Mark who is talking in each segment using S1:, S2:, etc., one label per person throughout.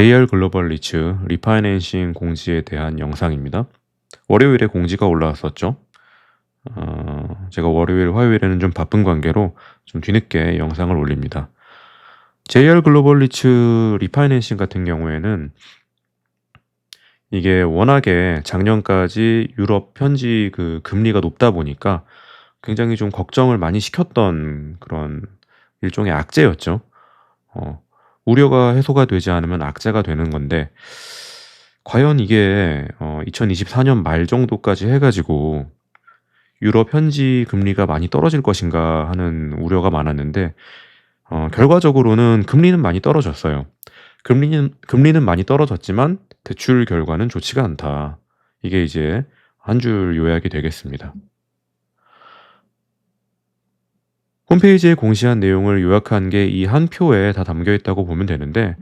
S1: JR 글로벌 리츠 리파이낸싱 공지에 대한 영상입니다. 월요일에 공지가 올라왔었죠. 제가 월요일, 화요일에는 좀 바쁜 관계로 좀 뒤늦게 영상을 올립니다. JR 글로벌 리츠 리파이낸싱 같은 경우에는 이게 워낙에 작년까지 유럽 현지 그 금리가 높다 보니까 굉장히 좀 걱정을 많이 시켰던 그런 일종의 악재였죠. 어, 우려가 해소가 되지 않으면 악재가 되는 건데 과연 이게 2024년 말 정도까지 해 가지고 유럽 현지 금리가 많이 떨어질 것인가 하는 우려가 많았는데 결과적으로는 금리는 많이 떨어졌어요. 금리는 많이 떨어졌지만 대출 결과는 좋지가 않다. 이게 이제 한 줄 요약이 되겠습니다. 홈페이지에 공시한 내용을 요약한 게 이 한 표에 다 담겨 있다고 보면 되는데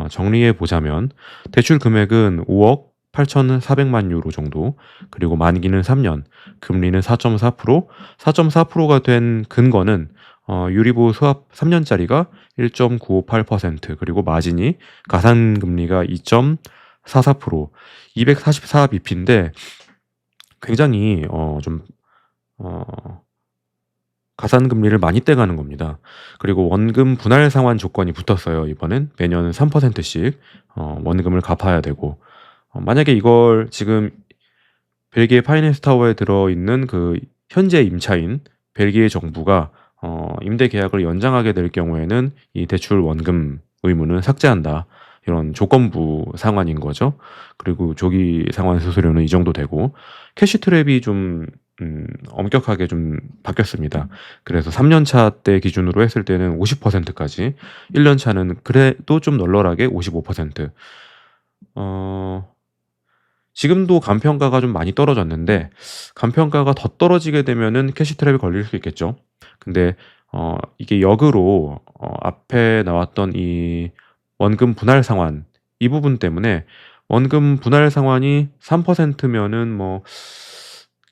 S1: 정리해 보자면 대출 금액은 5억 8,400만 유로 정도, 그리고 만기는 3년, 금리는 4.4%, 4.4%가 된 근거는 유리보 수합 3년짜리가 1.958%, 그리고 마진이 가산금리가 2.44%, 244 bp인데 굉장히 좀 가산금리를 많이 떼가는 겁니다. 그리고 원금 분할 상환 조건이 붙었어요. 이번엔 매년 3%씩 원금을 갚아야 되고, 만약에 이걸 지금 벨기에 파이낸스 타워에 들어있는 그 현재 임차인 벨기에 정부가 임대 계약을 연장하게 될 경우에는 이 대출 원금 의무는 삭제한다. 이런 조건부 상환인 거죠. 그리고 조기 상환 수수료는 이 정도 되고, 캐시 트랩이 좀 엄격하게 좀 바뀌었습니다. 그래서 3년 차 때 기준으로 했을 때는 50%까지, 1년 차는 그래도 좀 널널하게 55%. 어 지금도 간평가가 좀 많이 떨어졌는데 간평가가 더 떨어지게 되면은 캐시 트랩에 걸릴 수 있겠죠. 근데 이게 역으로 앞에 나왔던 이 원금 분할 상환, 이 부분 때문에 원금 분할 상환이 3%면은 뭐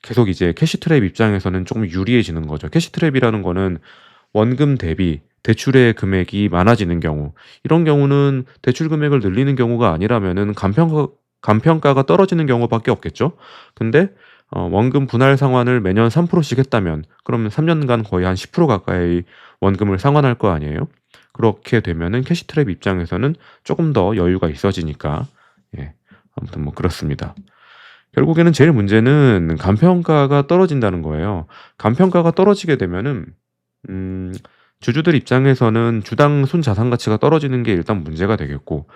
S1: 계속 이제 캐시 트랩 입장에서는 조금 유리해지는 거죠. 캐시 트랩이라는 거는 원금 대비 대출의 금액이 많아지는 경우, 이런 경우는 대출 금액을 늘리는 경우가 아니라면은 간평가가 떨어지는 경우밖에 없겠죠. 근데 원금 분할 상환을 매년 3%씩 했다면 그러면 3 년간 거의 한 10% 가까이 원금을 상환할 거 아니에요. 그렇게 되면은 캐시 트랩 입장에서는 조금 더 여유가 있어지니까. 예. 아무튼 뭐 그렇습니다. 결국에는 제일 문제는 간평가가 떨어진다는 거예요. 간평가가 떨어지게 되면은 음 주주들 입장에서는 주당 순자산 가치가 떨어지는 게 일단 문제가 되겠고,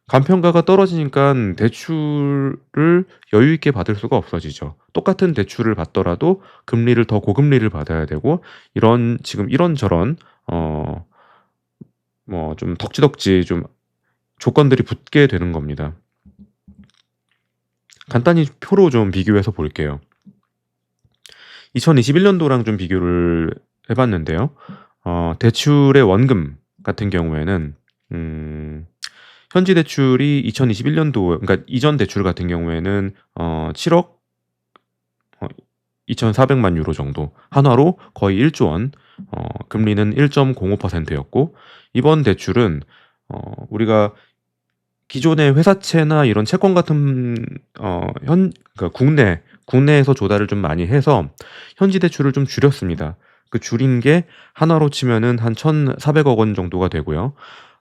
S1: 간평가가 떨어지니깐 대출을 여유 있게 받을 수가 없어지죠. 똑같은 대출을 받더라도 금리를 더 고금리를 받아야 되고, 이런 지금 이런저런 뭐 좀 덕지덕지 좀 조건들이 붙게 되는 겁니다. 간단히 표로 좀 비교해서 볼게요. 2021년도랑 좀 비교를 해 봤는데요. 대출의 원금 같은 경우에는 현지 대출이 2021년도, 그러니까 이전 대출 같은 경우에는 7억 2,400만 유로 정도, 한화로 거의 1조 원, 금리는 1.05%였고, 이번 대출은 우리가 기존의 회사채나 이런 채권 같은 그러니까 국내에서 조달을 좀 많이 해서 현지 대출을 좀 줄였습니다. 그 줄인 게 하나로 치면은 한 1,400억 원 정도가 되고요.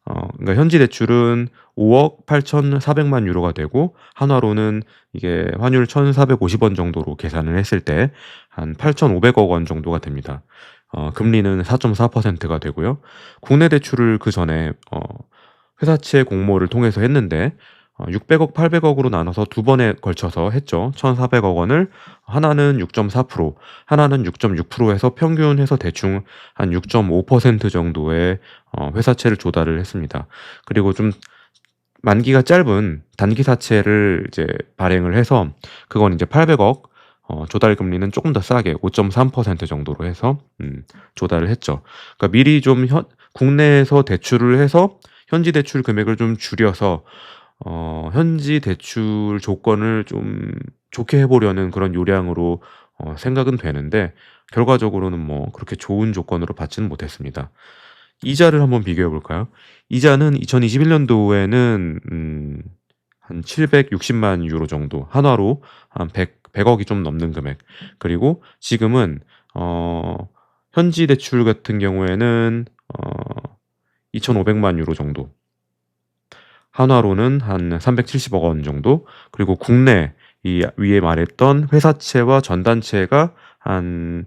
S1: 그러니까 현지 대출은 5억 8,400만 유로가 되고, 한화로는 이게 환율 1,450원 정도로 계산을 했을 때 한 8,500억 원 정도가 됩니다. 금리는 4.4%가 되고요. 국내 대출을 그전에 회사채 공모를 통해서 했는데 600억, 800억으로 나눠서 두 번에 걸쳐서 했죠. 1,400억 원을 하나는 6.4%, 하나는 6.6% 해서 평균해서 대충 한 6.5% 정도의 회사채를 조달을 했습니다. 그리고 좀 만기가 짧은 단기 사채를 이제 발행을 해서 그건 이제 800억, 조달 금리는 조금 더 싸게 5.3% 정도로 해서 조달을 했죠. 그러니까 미리 좀 국내에서 대출을 해서 현지 대출 금액을 좀 줄여서 현지 대출 조건을 좀 좋게 해 보려는 그런 요량으로 생각은 되는데, 결과적으로는 뭐 그렇게 좋은 조건으로 받지는 못했습니다. 이자를 한번 비교해 볼까요? 이자는 2021년도에는 한 760만 유로 정도, 한화로 한 100억이 좀 넘는 금액. 그리고 지금은 어 현지 대출 같은 경우에는 2,500만 유로 정도, 한화로는 한 370억 원 정도, 그리고 국내 이 위에 말했던 회사채와 전단체가 한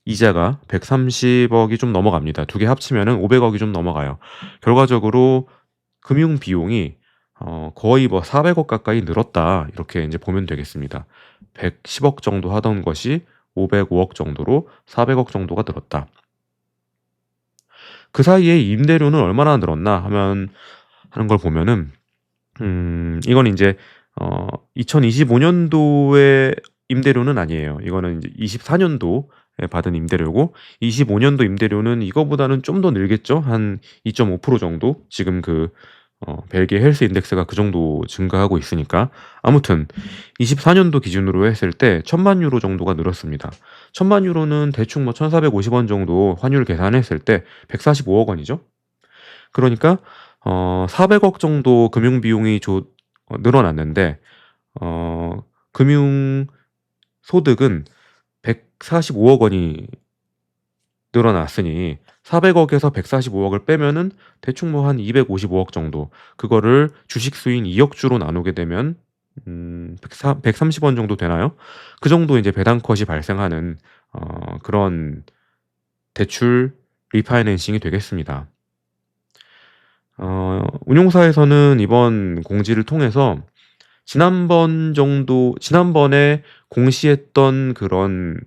S1: 이자가 130억이 좀 넘어갑니다. 두 개 합치면은 500억이 좀 넘어가요. 결과적으로 금융 비용이 거의 뭐 400억 가까이 늘었다, 이렇게 인제 보면 되겠습니다. 110억 정도 하던 것이 505억 정도로 400억 정도가 늘었다. 그 사이에 임대료는 얼마나 늘었나 하는 걸 보면은 이건 인제 2025 년도의 임대료는 아니에요. 이거는 인제 24 년도에 받은 임대료고, 25 년도 임대료는 이거보다는 좀 더 늘겠죠. 한 2.5% 정도? 지금 벨기에 헬스 인덱스가 그 정도 증가하고 있으니까. 아무튼 24 년도 기준으로 했을 때 1,000만 유로 정도가 늘었습니다. 1,000만 유로는 대충 뭐 1,450원 정도 환율 계산했을 때 145억 원이죠. 그러니까 400억 정도 금융 비용이 늘어났는데, 금융 소득은 145억 원이 늘어났으니 400억에서 145억을 빼면은 대충 뭐 한 255억 정도, 그거를 주식 수인 2억 주로 나누게 되면 130원 정도 되나요? 그 정도 이제 배당 컷이 발생하는 그런 대출 리파이낸싱이 되겠습니다. 운용사에서는 이번 공지를 통해서 지난번에 공시했던 그런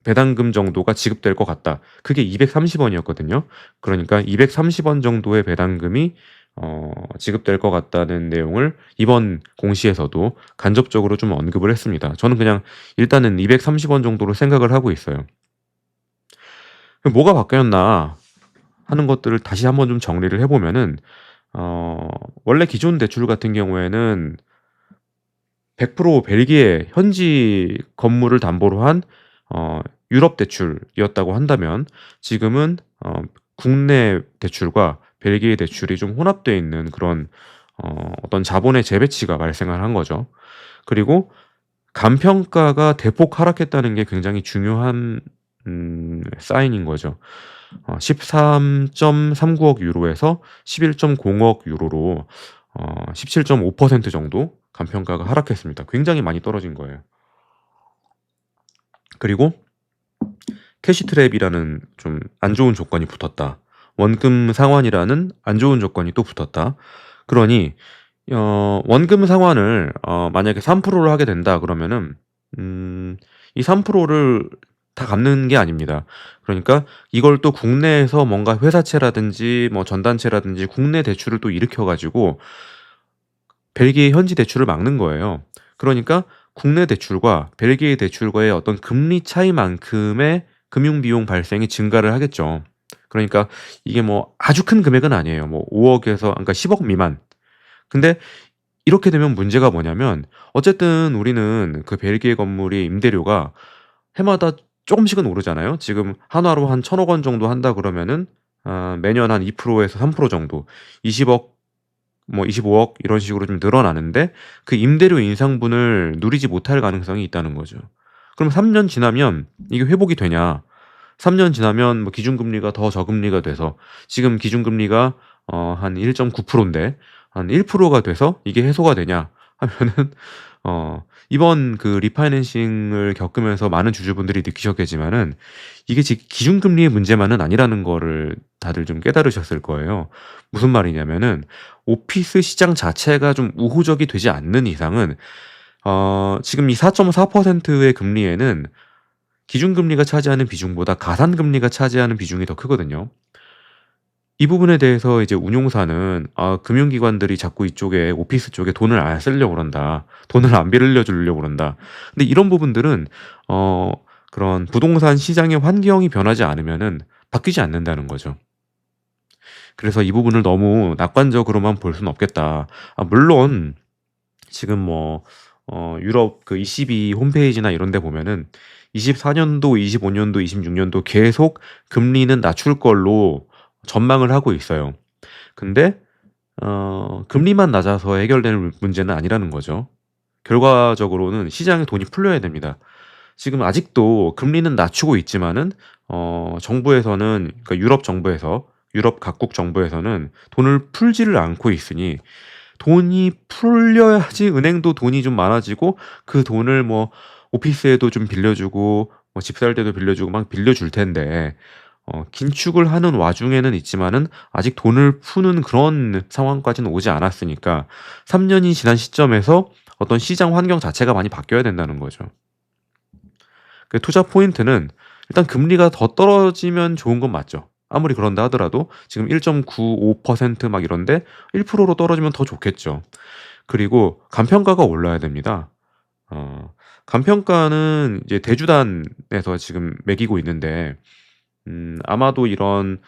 S1: 배당금 정도가 지급될 것 같다, 그게 230 원이었거든요. 그러니까 230원 정도의 배당금이 지급될 것 같다는 내용을 이번 공시에서도 간접적으로 좀 언급을 했습니다. 저는 그냥 일단은 230원 정도로 생각을 하고 있어요. 뭐가 바뀌었나 하는 것들을 다시 한번 좀 정리를 해 보면은, 원래 기존 대출 같은 경우에는 100% 벨기에 현지 건물을 담보로 한 유럽 대출이었다고 한다면, 지금은 국내 대출과 벨기에 대출이 좀 혼합되어 있는 그런 어떤 자본의 재배치가 발생을 한 거죠. 그리고 간평가가 대폭 하락했다는 게 굉장히 중요한 사인인 거죠. 13.39억 유로에서 11.0억 유로로 17.5% 정도 간평가가 하락했습니다. 굉장히 많이 떨어진 거예요. 그리고 캐시트랩이라는 좀 안 좋은 조건이 붙었다. 원금 상환이라는 안 좋은 조건이 또 붙었다. 그러니 원금 상환을 만약에 3%를 하게 된다 그러면은 이 3%를 다 갚는 게 아닙니다. 그러니까 이걸 또 국내에서 뭔가 회사채라든지 뭐 전단체라든지 국내 대출을 또 일으켜 가지고 벨기에 현지 대출을 막는 거예요. 그러니까 국내 대출과 벨기에 대출과의 어떤 금리 차이만큼의 금융 비용 발생이 증가를 하겠죠. 그러니까 이게 뭐 아주 큰 금액은 아니에요. 뭐 5억에서, 그러니까 10억 미만. 근데 이렇게 되면 문제가 뭐냐면, 어쨌든 우리는 그 벨기에 건물이 임대료가 해마다 조금씩은 오르잖아요. 지금 한화로 한 1,000억 원 정도 한다 그러면은 매년 한 2%에서 3% 정도, 20억, 뭐 25억 이런 식으로 좀 늘어나는데, 그 임대료 인상분을 누리지 못할 가능성이 있다는 거죠. 그럼 3년 지나면 이게 회복이 되냐? 3년 지나면 뭐 기준금리가 더 저금리가 돼서, 지금 기준금리가 한 1.9%인데 한 1%가 돼서 이게 해소가 되냐 하면은 이번 그 리파이낸싱을 겪으면서 많은 주주분들이 느끼셨겠지만은, 이게 기준금리의 문제만은 아니라는 거를 다들 좀 깨달으셨을 거예요. 무슨 말이냐면은, 오피스 시장 자체가 좀 우호적이 되지 않는 이상은 지금 이 4.4%의 금리에는 기준금리가 차지하는 비중보다 가산금리가 차지하는 비중이 더 크거든요. 이 부분에 대해서 이제 운용사는 금융기관들이 자꾸 이쪽에 오피스 쪽에 돈을 안 쓰려고 그런다, 돈을 안 빌려 주려고 그런다. 근데 이런 부분들은 그런 부동산 시장의 환경이 변하지 않으면은 바뀌지 않는다는 거죠. 그래서 이 부분을 너무 낙관적으로만 볼 수는 없겠다. 물론 지금 뭐 유럽 그 ECB 홈페이지나 이런 데 보면은 24 년도, 25 년도, 26 년도 계속 금리는 낮출 걸로 전망을 하고 있어요. 근데 금리만 낮아서 해결될 문제는 아니라는 거죠. 결과적으로는 시장에 돈이 풀려야 됩니다. 지금 아직도 금리는 낮추고 있지만은 정부에서는, 그러니까 유럽 각국 정부에서는 돈을 풀지를 않고 있으니, 돈이 풀려야지 은행도 돈이 좀 많아지고 그 돈을 뭐 오피스에도 좀 빌려주고 뭐 집 살 때도 빌려주고 막 빌려줄 텐데, 긴축을 하는 와중에는 있지만은 아직 돈을 푸는 그런 상황까지는 오지 않았으니까 3 년이 지난 시점에서 어떤 시장 환경 자체가 많이 바뀌어야 된다는 거죠. 그 투자 포인트는 일단 금리가 더 떨어지면 좋은 건 맞죠. 아무리 그런다 하더라도 지금 1.95% 막 이런데 1%로 떨어지면 더 좋겠죠. 그리고 간평가가 올라야 됩니다. 간평가는 이제 대주단에서 지금 매기고 있는데, 아마도 이런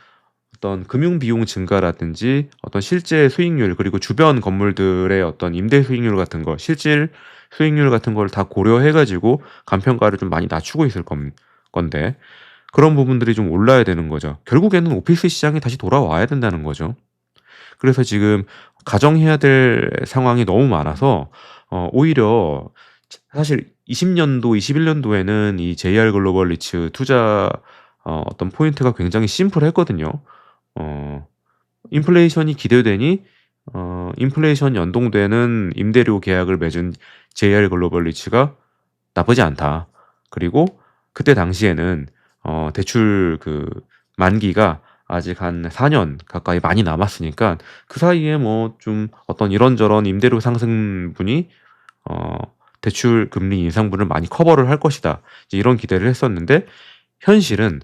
S1: 어떤 금융 비용 증가라든지 어떤 실제 수익률, 그리고 주변 건물들의 어떤 임대 수익률 같은 거, 실질 수익률 같은 걸 다 고려해 가지고 간평가를 좀 많이 낮추고 있을 건데, 그런 부분들이 좀 올라야 되는 거죠. 결국에는 오피스 시장이 다시 돌아와야 된다는 거죠. 그래서 지금 가정해야 될 상황이 너무 많아서 오히려 사실 20년도, 21년도에는 이 JR 글로벌 리츠 투자 어떤 포인트가 굉장히 심플했거든요. 어 인플레이션이 기대되니 인플레이션 연동되는 임대료 계약을 맺은 JR 글로벌 리츠가 나쁘지 않다. 그리고 그때 당시에는 대출 그 만기가 아직 한 4년 가까이 많이 남았으니까 그 사이에 뭐 좀 어떤 이런저런 임대료 상승분이 어 대출 금리 인상분을 많이 커버를 할 것이다, 이제 이런 기대를 했었는데, 현실은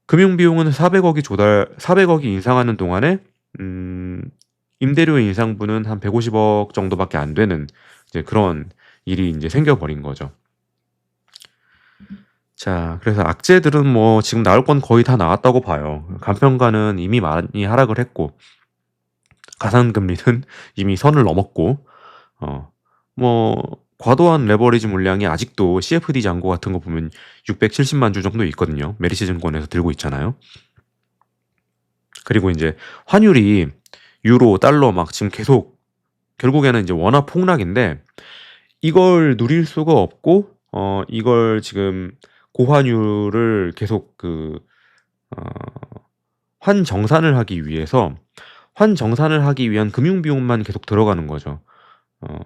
S1: 금융 비용은 400 억이 인상하는 동안에 음 임대료 인상분은 한 150억 정도밖에 안 되는 이제 그런 일이 인제 생겨 버린 거죠. 자, 그래서 악재들은 뭐 지금 나올 건 거의 다 나왔다고 봐요. 간평가는 이미 많이 하락을 했고, 가산금리는 이미 선을 넘었고, 어 뭐 과도한 레버리지 물량이 아직도 CFD 잔고 같은 거 보면 670만 주 정도 있거든요. 메리츠 증권에서 들고 있잖아요. 그리고 인제 환율이 유로, 달러 막 지금 계속 결국에는 이제 원화 폭락인데, 이걸 누릴 수가 없고 이걸 지금 고환율을 계속 어 환정산을 하기 위해서, 환정산을 하기 위한 금융 비용만 계속 들어가는 거죠. 어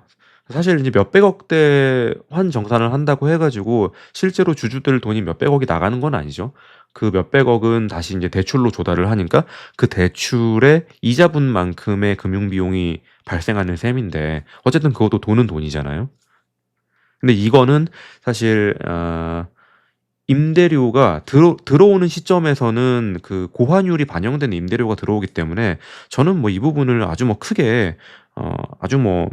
S1: 사실 이제 몇백억대 환정산을 한다고 해 가지고 실제로 주주들 돈이 몇백억이 나가는 건 아니죠. 그 몇백억은 다시 인제 대출로 조달을 하니까 그 대출의 이자분만큼의 금융 비용이 발생하는 셈인데, 어쨌든 그것도 돈은 돈이잖아요. 근데 이거는 사실 임대료가 들어오는 시점에서는 그 고환율이 반영된 임대료가 들어오기 때문에, 저는 뭐 이 부분을 아주 뭐 크게 아주 뭐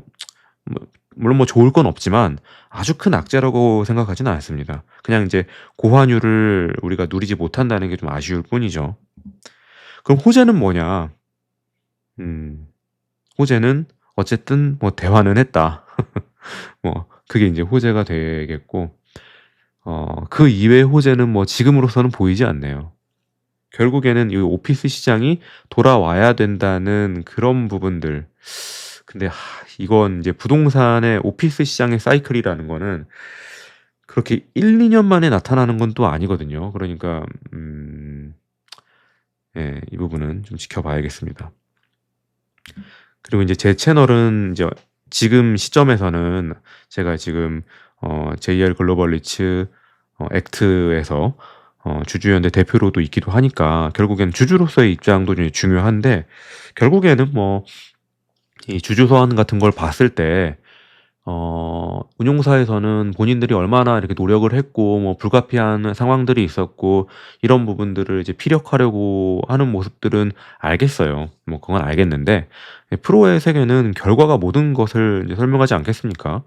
S1: 물론 뭐 좋을 건 없지만 아주 큰 악재라고 생각하지는 않습니다. 그냥 이제 고환율을 우리가 누리지 못한다는 게 좀 아쉬울 뿐이죠. 그럼 호재는 뭐냐? 음 호재는 어쨌든 뭐 대화는 했다. 뭐 그게 인제 호재가 되겠고, 그 이외의 호재는 뭐 지금으로서는 보이지 않네요. 결국에는 이 오피스 시장이 돌아와야 된다는 그런 부분들. 근데 이건 이제 부동산의 오피스 시장의 사이클이라는 거는 그렇게 1-2년 만에 나타나는 건 또 아니거든요. 그러니까 예, 이 부분은 좀 지켜봐야겠습니다. 그리고 인제 제 채널은 이제 지금 시점에서는 제가 지금 JR 글로벌 리츠 액트에서 주주연대 대표로도 있기도 하니까 결국에는 주주로서의 입장도 좀 중요한데, 결국에는 뭐 이 주주 소환 같은 걸 봤을 때 운용사에서는 본인들이 얼마나 이렇게 노력을 했고 뭐 불가피한 상황들이 있었고 이런 부분들을 이제 피력하려고 하는 모습들은 알겠어요. 뭐 그건 알겠는데, 프로의 세계는 결과가 모든 것을 이제 설명하지 않겠습니까?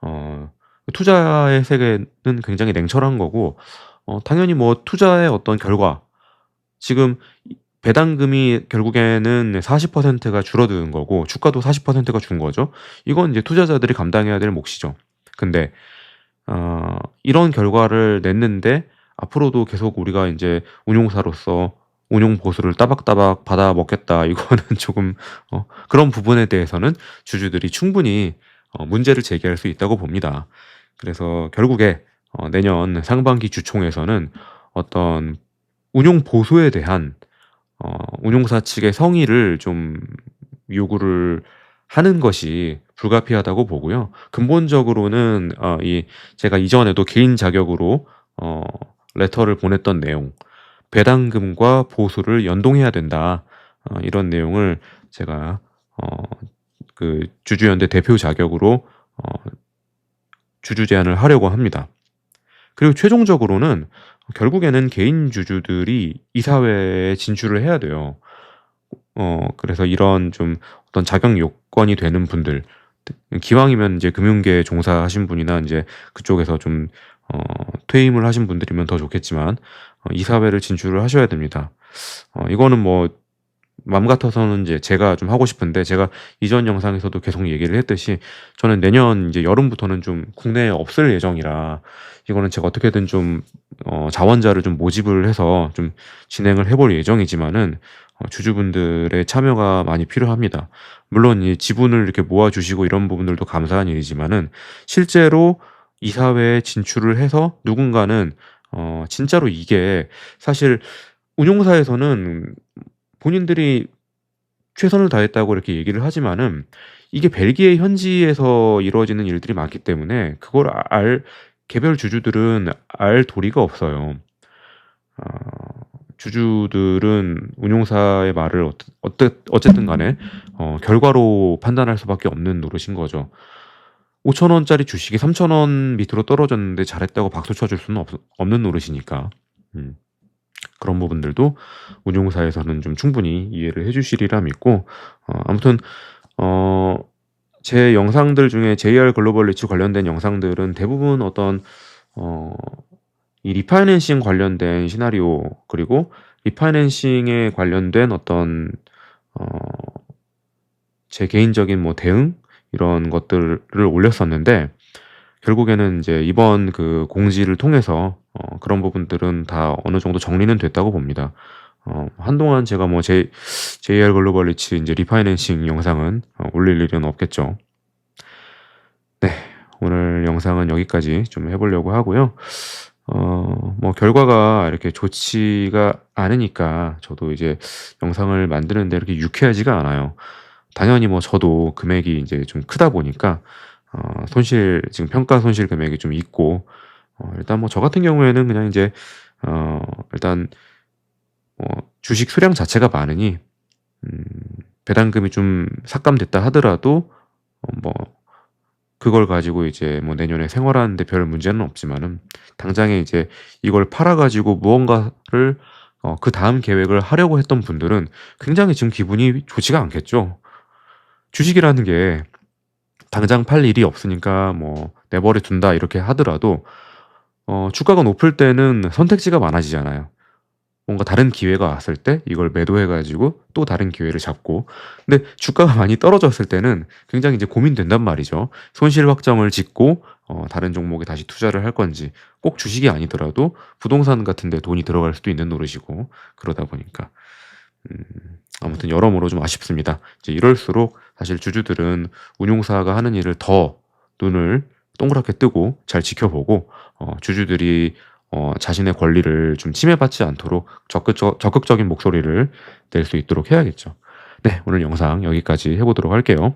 S1: 어 투자의 세계는 굉장히 냉철한 거고, 당연히 뭐 투자의 어떤 결과, 지금 배당금이 결국에는 40%가 줄어드는 거고 주가도 40%가 준 거죠. 이건 이제 투자자들이 감당해야 될 몫이죠. 근데 이런 결과를 냈는데 앞으로도 계속 우리가 인제 운용사로서 운용 보수를 따박따박 받아 먹겠다 이거는 조금 그런 부분에 대해서는 주주들이 충분히 문제를 제기할 수 있다고 봅니다. 그래서 결국에 내년 상반기 주총에서는 어떤 운용 보수에 대한 운용사 측의 성의를 좀 요구를 하는 것이 불가피하다고 보고요. 근본적으로는 이 제가 이전에도 개인 자격으로 어 레터를 보냈던 내용, "배당금과 보수를 연동해야 된다." 이런 내용을 제가 그 주주연대 대표 자격으로 주주 제안을 하려고 합니다. 그리고 최종적으로는 결국에는 개인 주주들이 이사회에 진출을 해야 돼요. 그래서 이런 좀 어떤 자격 요건이 되는 분들, 기왕이면 이제 금융계에 종사하신 분이나 인제 그쪽에서 좀 퇴임을 하신 분들이면 더 좋겠지만 이사회를 진출을 하셔야 됩니다. 이거는 뭐 맘 같아서는 이제 제가 좀 하고 싶은데, 제가 이전 영상에서도 계속 얘기를 했듯이 저는 내년 이제 여름부터는 좀 국내에 없을 예정이라 이거는 제가 어떻게든 좀 자원자를 좀 모집을 해서 좀 진행을 해볼 예정이지만은 주주분들의 참여가 많이 필요합니다. 물론 이 지분을 이렇게 모아 주시고 이런 부분들도 감사한 일이지만은 실제로 이사회에 진출을 해서 누군가는 진짜로 이게 사실 운용사에서는 본인들이 최선을 다했다고 이렇게 얘기를 하지만은 이게 벨기에 현지에서 이루어지는 일들이 많기 때문에 그걸 알 개별 주주들은 알 도리가 없어요. 어 주주들은 운용사의 말을 어쨌든 간에 결과로 판단할 수밖에 없는 노릇인 거죠. 5천 원짜리 주식이 3천 원 밑으로 떨어졌는데 잘했다고 박수 쳐줄 수는 없는 노릇이니까. 음. 그런 부분들도 운용사에서는 좀 충분히 이해를 해 주시리라 믿고, 아무튼 어 제 영상들 중에 JR 글로벌 리츠 관련된 영상들은 대부분 어떤 어 이 리파이낸싱 관련된 시나리오, 그리고 리파이낸싱에 관련된 어떤 어 제 개인적인 뭐 대응 이런 것들을 올렸었는데, 결국에는 인제 이번 그 공지를 통해서 그런 부분들은 다 어느 정도 정리는 됐다고 봅니다. 한동안 제가 뭐 JR 글로벌 리츠 인제 리파이낸싱 영상은 올릴 일은 없겠죠. 네. 오늘 영상은 여기까지 좀 해 보려고 하고요. 뭐 결과가 이렇게 좋지가 않으니까 저도 이제 영상을 만드는 데 이렇게 유쾌하지가 않아요. 당연히 뭐 저도 금액이 인제 좀 크다 보니까 손실, 지금 평가 손실 금액이 좀 있고, 일단 뭐 저 같은 경우에는 그냥 인제 일단 주식 수량 자체가 많으니 음 배당금이 좀 삭감됐다 하더라도 뭐 그걸 가지고 이제 뭐 내년에 생활하는 데 별 문제는 없지만은, 당장에 이제 이걸 팔아 가지고 무언가를 그다음 계획을 하려고 했던 분들은 굉장히 지금 기분이 좋지가 않겠죠. 주식이라는 게 당장 팔 일이 없으니까 뭐 '내버려 둔다.' 이렇게 하더라도 주가가 높을 때는 선택지가 많아지잖아요. 뭔가 다른 기회가 왔을 때 이걸 매도해 가지고 또 다른 기회를 잡고. 근데 주가가 많이 떨어졌을 때는 굉장히 이제 고민된단 말이죠. 손실 확정을 짓고 다른 종목에 다시 투자를 할 건지, 꼭 주식이 아니더라도 부동산 같은 데 돈이 들어갈 수도 있는 노릇이고, 그러다 보니까 음 아무튼 여러모로 좀 아쉽습니다. 이제 이럴수록 사실 주주들은 운용사가 하는 일을 더 눈을 동그랗게 뜨고 잘 지켜보고, 주주들이 자신의 권리를 좀 침해받지 않도록 적극적인 목소리를 낼 수 있도록 해야겠죠. 네. 오늘 영상 여기까지 해 보도록 할게요.